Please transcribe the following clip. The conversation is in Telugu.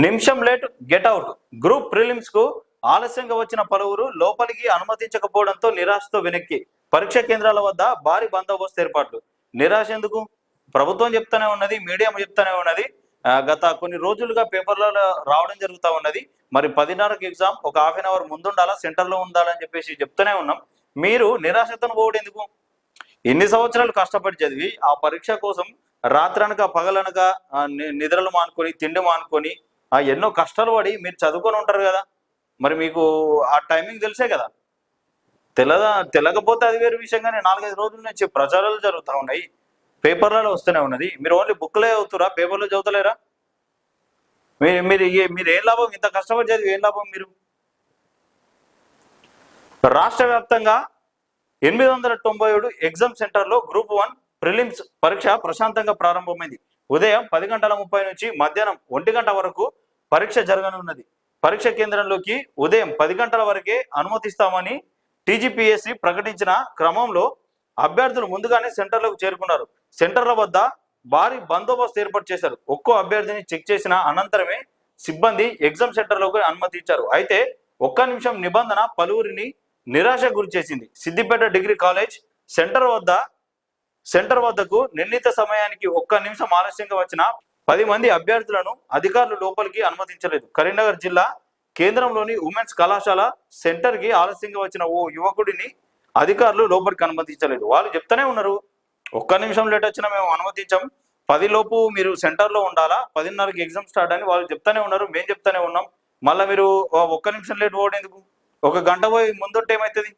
నిమిషం late get out. Group prelims కు ఆలస్యంగా వచ్చిన పలువురు లోపలికి అనుమతించకపోవడంతో నిరాశతో వెనక్కి. పరీక్ష కేంద్రాల వద్ద భారీ బందోబస్తు ఏర్పాట్లు. నిరాశ ఎందుకు? ప్రభుత్వం చెప్తానే ఉన్నది, మీడియా చెప్తానే ఉన్నది. గత కొన్ని రోజులుగా పేపర్లలో రావడం జరుగుతూ ఉన్నది. మరి 10:30కి ఎగ్జామ్, ఒక హాఫ్ అన్ అవర్ ముందుండాలా, సెంటర్లో ఉండాలని చెప్పేసి చెప్తూనే ఉన్నాం. మీరు నిరాశతో పోవడం ఎందుకు? ఎన్ని సంవత్సరాలు కష్టపడి చదివి ఆ పరీక్ష కోసం రాత్రనక పగలనక నిద్రలు మానుకొని, తిండి మానుకొని, ఎన్నో కష్టాలు పడి మీరు చదువుకొని ఉంటారు కదా. మరి మీకు ఆ టైమింగ్ తెలిసే కదా. తెలకపోతే అది వేరే విషయం. కానీ 4-5 రోజుల నుంచి ప్రచారాలు జరుగుతూ ఉన్నాయి, పేపర్లలో వస్తూనే ఉన్నది. మీరు ఓన్లీ బుక్లే చదువుతురా, పేపర్లో చదువుతలేరా? మీరు మీరు మీరు ఏం లాభం? ఇంత కష్టపడి చదివి ఏం లాభం? మీరు రాష్ట్ర వ్యాప్తంగా 897 ఎగ్జామ్ సెంటర్లో గ్రూప్ 1 ప్రిలిమ్స్ పరీక్ష ప్రశాంతంగా ప్రారంభమైంది. ఉదయం 10:30 నుంచి మధ్యాహ్నం 1 గంట వరకు పరీక్ష జరగనున్నది. పరీక్ష కేంద్రంలోకి ఉదయం 10 గంటల వరకే అనుమతిస్తామని టీజీపీఎస్సీ ప్రకటించిన క్రమంలో అభ్యర్థులు ముందుగానే సెంటర్లకు చేరుకున్నారు. సెంటర్ల వద్ద భారీ బందోబస్తు ఏర్పాటు చేశారు. ఒక్కో అభ్యర్థిని చెక్ చేసిన అనంతరమే సిబ్బంది ఎగ్జామ్ సెంటర్లోకి అనుమతించారు. అయితే ఒక్క నిమిషం నిబంధన పలువురిని నిరాశ గురి చేసింది. సిద్దిపేట డిగ్రీ కాలేజ్ సెంటర్ వద్దకు నిర్ణీత సమయానికి ఒక్క నిమిషం ఆలస్యంగా వచ్చిన 10 మంది అభ్యర్థులను అధికారులు లోపలికి అనుమతించలేదు. కరీంనగర్ జిల్లా కేంద్రంలోని ఉమెన్స్ కళాశాల సెంటర్ కి ఆలస్యంగా వచ్చిన ఓ యువకుడిని అధికారులు లోపలికి అనుమతించలేదు. వాళ్ళు చెప్తానే ఉన్నారు, ఒక్క నిమిషం లేట్ వచ్చినా మేము అనుమతించాం, 10 లోపు మీరు సెంటర్లో ఉండాలా, 10:30కి ఎగ్జామ్ స్టార్ట్ అని వాళ్ళు చెప్తానే ఉన్నారు. మేము చెప్తానే ఉన్నాం. మళ్ళీ మీరు ఒక్క నిమిషం లేట్ పోవడం ఎందుకు? ఒక గంట పోయి ముందుంటే ఏమవుతుంది?